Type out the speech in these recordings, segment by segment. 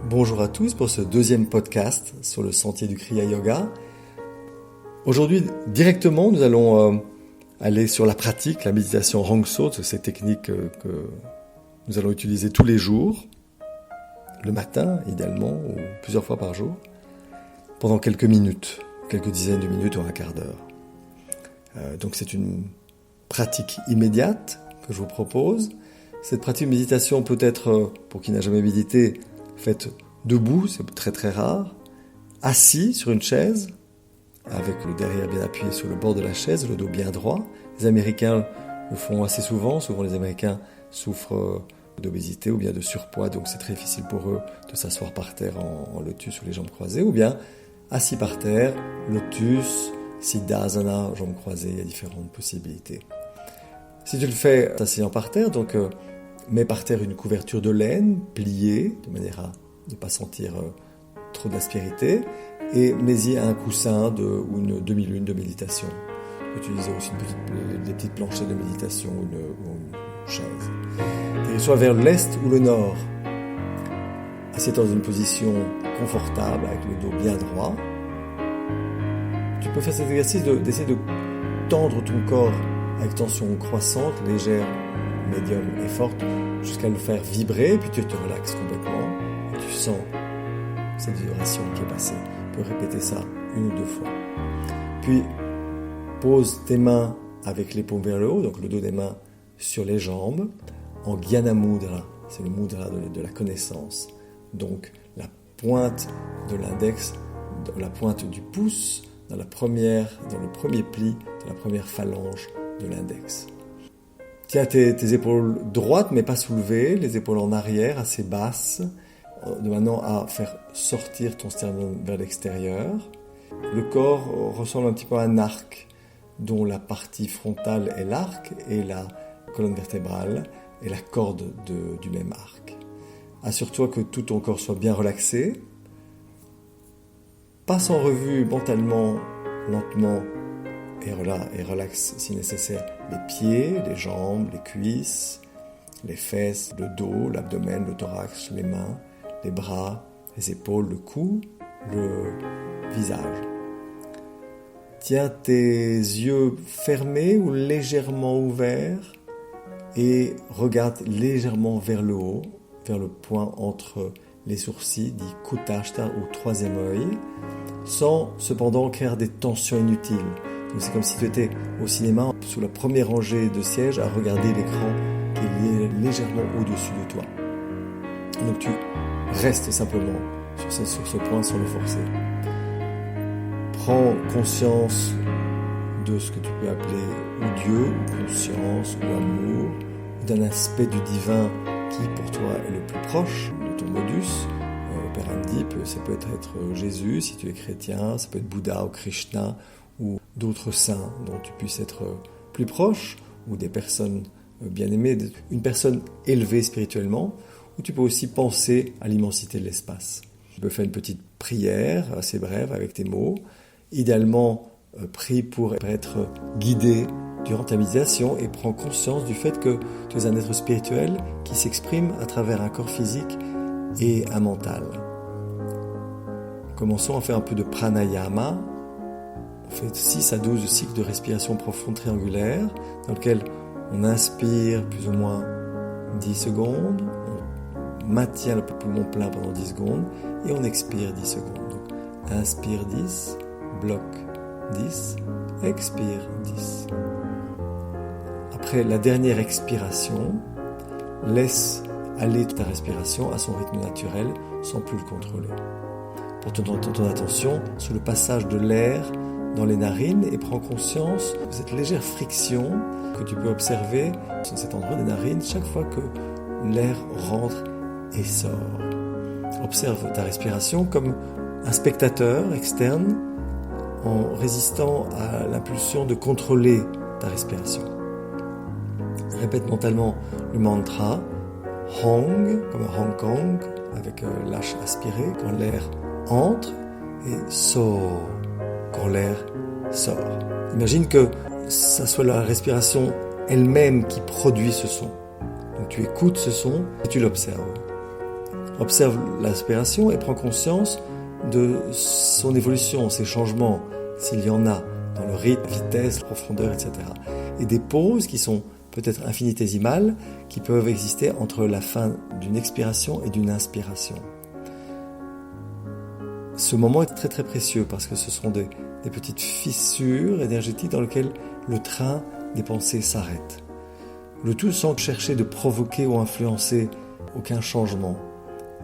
Bonjour à tous pour ce deuxième podcast sur le sentier du Kriya Yoga. Aujourd'hui, directement, nous allons aller sur la pratique, la méditation Rangso, ces techniques que nous allons utiliser tous les jours, le matin idéalement, ou plusieurs fois par jour, pendant quelques minutes, quelques dizaines de minutes ou un quart d'heure. Donc c'est une pratique immédiate que je vous propose. Cette pratique de méditation peut être, pour qui n'a jamais médité, faite debout, c'est très très rare, assis sur une chaise, avec le derrière bien appuyé sur le bord de la chaise, le dos bien droit. Les Américains le font assez souvent les Américains souffrent d'obésité ou bien de surpoids, donc c'est très difficile pour eux de s'asseoir par terre en lotus ou les jambes croisées, ou bien assis par terre, lotus, siddhasana, jambes croisées, il y a différentes possibilités. Si tu le fais t'asseyant par terre, donc mets par terre une couverture de laine pliée, de manière à ne pas sentir trop d'aspérité, et mets-y un coussin ou une demi-lune de méditation. Utilisez aussi des petites planchettes de méditation ou une chaise. Et soit vers l'est ou le nord. Assieds-toi dans une position confortable, avec le dos bien droit. Tu peux faire cet exercice d'essayer de tendre ton corps avec tension croissante, légère, médium et forte, jusqu'à le faire vibrer, puis tu te relaxes complètement, et tu sens cette vibration qui est passée. Tu peux répéter ça une ou deux fois. Puis, pose tes mains avec les paumes vers le haut, donc le dos des mains sur les jambes, en Jnana Mudra, c'est le mudra de la connaissance. Donc, la pointe de l'index, la pointe du pouce, dans le premier pli de la première phalange de l'index. Tiens tes épaules droites mais pas soulevées, les épaules en arrière, assez basses, de maintenant à faire sortir ton sternum vers l'extérieur. Le corps ressemble un petit peu à un arc, dont la partie frontale est l'arc et la colonne vertébrale est la corde du même arc. Assure-toi que tout ton corps soit bien relaxé. Passe en revue mentalement, lentement, et relaxe si nécessaire les pieds, les jambes, les cuisses, les fesses, le dos, l'abdomen, le thorax, les mains, les bras, les épaules, le cou, le visage. Tiens tes yeux fermés ou légèrement ouverts et regarde légèrement vers le haut, vers le point entre les sourcils, dit Kutashta ou troisième œil, sans cependant créer des tensions inutiles. Donc c'est comme si tu étais au cinéma, sous la première rangée de sièges, à regarder l'écran qui est légèrement au-dessus de toi. Donc tu restes simplement sur ce point sans le forcer. Prends conscience de ce que tu peux appeler ou Dieu, ou conscience, ou amour, ou d'un aspect du divin qui pour toi est le plus proche de ton modus operandi. Ça peut être Jésus si tu es chrétien, ça peut être Bouddha ou Krishna, ou d'autres saints dont tu puisses être plus proche, ou des personnes bien-aimées, une personne élevée spirituellement, ou tu peux aussi penser à l'immensité de l'espace. Tu peux faire une petite prière assez brève avec tes mots, idéalement prie pour être guidé durant ta méditation et prends conscience du fait que tu es un être spirituel qui s'exprime à travers un corps physique et un mental. Commençons à faire un peu de pranayama. On fait 6 à 12 cycles de respiration profonde triangulaire dans lequel on inspire plus ou moins 10 secondes, on maintient le poumon plein pendant 10 secondes et on expire 10 secondes. Donc, inspire 10, bloc 10, expire 10. Après la dernière expiration, laisse aller ta respiration à son rythme naturel sans plus le contrôler. Porte ton attention sur le passage de l'air dans les narines et prends conscience de cette légère friction que tu peux observer sur cet endroit des narines chaque fois que l'air rentre et sort. Observe ta respiration comme un spectateur externe en résistant à l'impulsion de contrôler ta respiration. Répète mentalement le mantra Hong, comme Hong Kong, avec lâche aspiré quand l'air entre, et So quand l'air sort. Imagine que ça soit la respiration elle-même qui produit ce son. Donc tu écoutes ce son et tu l'observes. Observe la respiration et prends conscience de son évolution, ses changements, s'il y en a, dans le rythme, vitesse, profondeur, etc. Et des pauses qui sont peut-être infinitésimales, qui peuvent exister entre la fin d'une expiration et d'une inspiration. Ce moment est très très précieux parce que ce sont des petites fissures énergétiques dans lesquelles le train des pensées s'arrête. Le tout sans chercher de provoquer ou influencer aucun changement.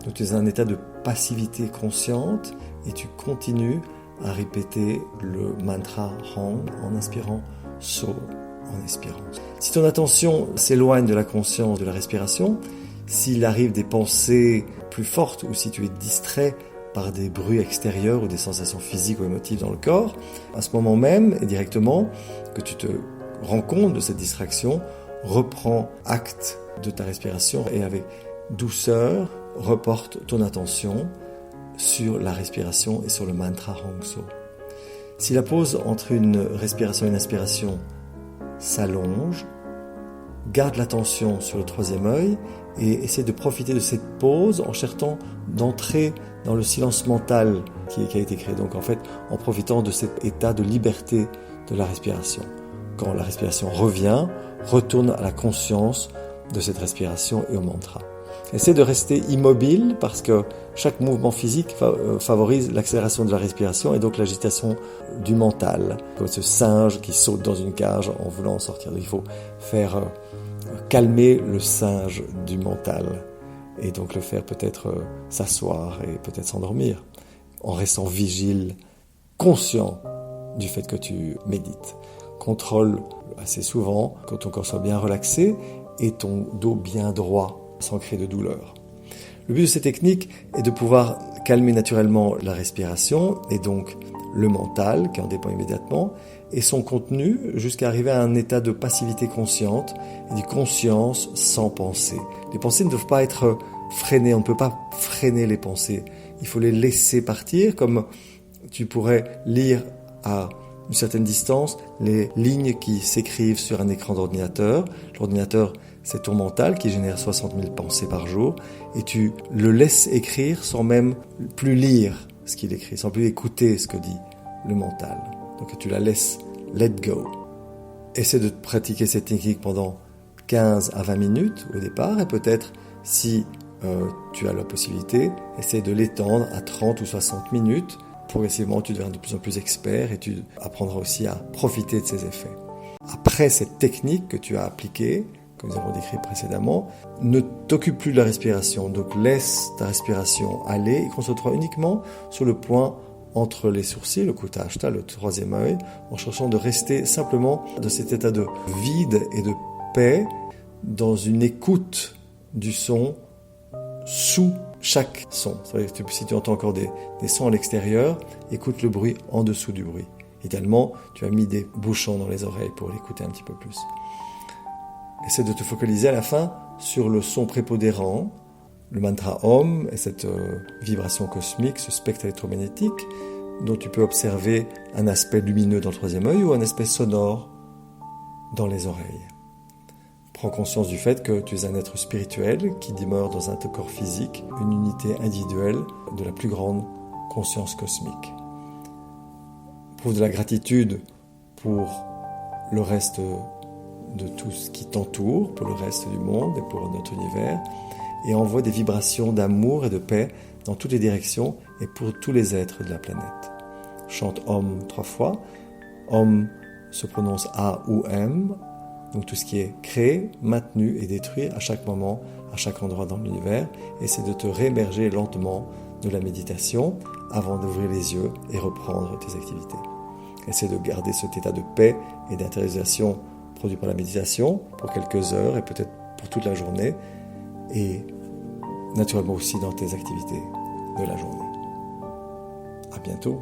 Donc tu es dans un état de passivité consciente et tu continues à répéter le mantra Hong en inspirant, So en expirant. Si ton attention s'éloigne de la conscience de la respiration, s'il arrive des pensées plus fortes ou si tu es distrait par des bruits extérieurs ou des sensations physiques ou émotives dans le corps, à ce moment même et directement que tu te rends compte de cette distraction, reprends acte de ta respiration et avec douceur, reporte ton attention sur la respiration et sur le mantra Hong So. Si la pause entre une respiration et une inspiration s'allonge, garde l'attention sur le troisième œil et essaie de profiter de cette pause en cherchant d'entrer dans le silence mental qui a été créé. Donc en fait, en profitant de cet état de liberté de la respiration. Quand la respiration revient, retourne à la conscience de cette respiration et au mantra. Essaie de rester immobile parce que chaque mouvement physique favorise l'accélération de la respiration et donc l'agitation du mental. Comme ce singe qui saute dans une cage en voulant en sortir. Il faut faire calmer le singe du mental et donc le faire peut-être s'asseoir et peut-être s'endormir en restant vigile, conscient du fait que tu médites. Contrôle assez souvent que ton corps soit bien relaxé et ton dos bien droit sans créer de douleur. Le but de ces techniques est de pouvoir calmer naturellement la respiration et donc le mental qui en dépend immédiatement et son contenu jusqu'à arriver à un état de passivité consciente et de conscience sans pensée. Les pensées ne doivent pas être freinées, on ne peut pas freiner les pensées. Il faut les laisser partir comme tu pourrais lire à une certaine distance les lignes qui s'écrivent sur un écran d'ordinateur. L'ordinateur, c'est ton mental qui génère 60 000 pensées par jour et tu le laisses écrire sans même plus lire ce qu'il écrit, sans plus écouter ce que dit le mental. Donc tu la laisses let go. Essaie de pratiquer cette technique pendant 15 à 20 minutes au départ et peut-être si tu as la possibilité, essaie de l'étendre à 30 ou 60 minutes. Progressivement, tu deviendras de plus en plus expert et tu apprendras aussi à profiter de ces effets. Après cette technique que tu as appliquée, que nous avons décrit précédemment, ne t'occupe plus de la respiration. Donc laisse ta respiration aller et concentre-toi uniquement sur le point entre les sourcils, le Kuta-hasta, le troisième œil, en cherchant de rester simplement dans cet état de vide et de paix, dans une écoute du son sous chaque son. C'est-à-dire que si tu entends encore des sons à l'extérieur, écoute le bruit en dessous du bruit. Idéalement, tu as mis des bouchons dans les oreilles pour l'écouter un petit peu plus. Essaie de te focaliser à la fin sur le son prépondérant, le mantra Om et cette vibration cosmique, ce spectre électromagnétique dont tu peux observer un aspect lumineux dans le troisième œil ou un aspect sonore dans les oreilles. Prends conscience du fait que tu es un être spirituel qui demeure dans un corps physique, une unité individuelle de la plus grande conscience cosmique. Prouve de la gratitude pour le reste de tout ce qui t'entoure, pour le reste du monde et pour notre univers, et envoie des vibrations d'amour et de paix dans toutes les directions et pour tous les êtres de la planète. Chante Om 3 fois. Om se prononce A ou M, donc tout ce qui est créé, maintenu et détruit à chaque moment, à chaque endroit dans l'univers, et c'est de te réémerger lentement de la méditation avant d'ouvrir les yeux et reprendre tes activités. Essaie de garder cet état de paix et d'intériorisation produit par la méditation pour quelques heures et peut-être pour toute la journée et naturellement aussi dans tes activités de la journée. À bientôt.